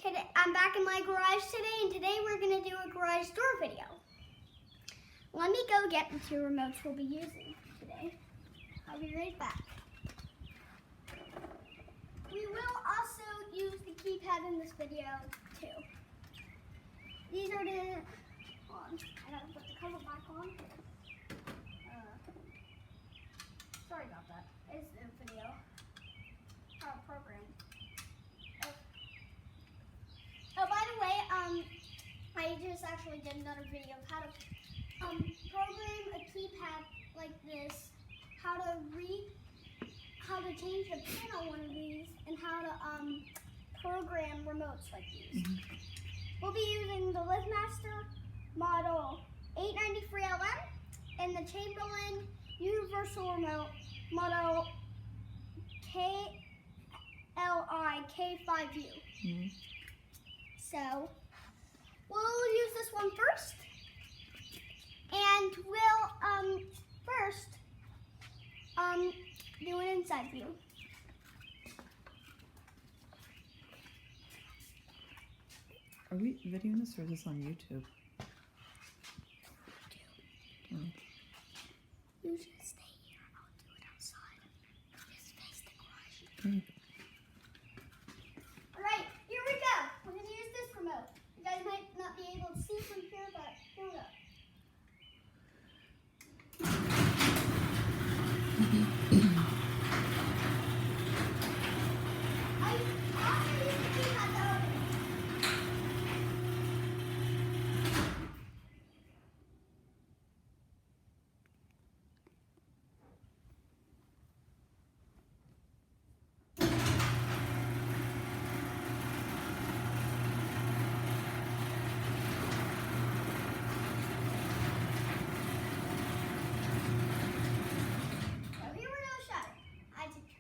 Today, I'm back in my garage today, and today we're going to do a garage door video. Let me go get the two remotes we'll be using today. I'll be right back. We will also use the keypad in this video too. These are the, hold on, I gotta put the cover back on. Sorry about that. It's the video. How to program. Oh, by the way, I just actually did another video of how to program a keypad like this, how to change the pin on one of these, and how to program remotes like these. We'll be using the LiftMaster model 893LM and the Chamberlain Universal Remote model KLI K5U. So we'll use this one first, and we'll first do an inside view. Are we videoing this or is this on YouTube? Oh. You should stay here. I'll do it outside. Just face the garage. Okay. Alright, here we go. We're going to use this remote. You guys might not be able to see from here, but here we go. I also use the keypad to open it.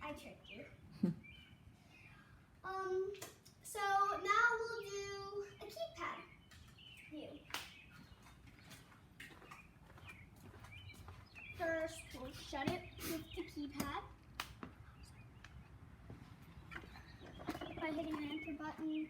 I tricked you. So now we'll do a keypad view. First, we'll shut it with the keypad by hitting the enter button.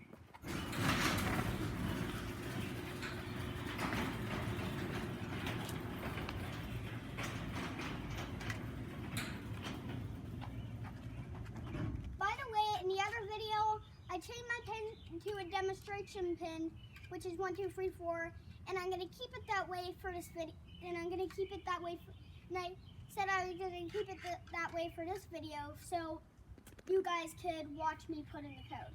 I changed my pin to a demonstration pin, which is 1, 2, 3, 4, and I'm gonna keep it that way for this video. And I'm gonna keep it that way. And I said I was gonna keep it that way for this video, so you guys could watch me put in the code.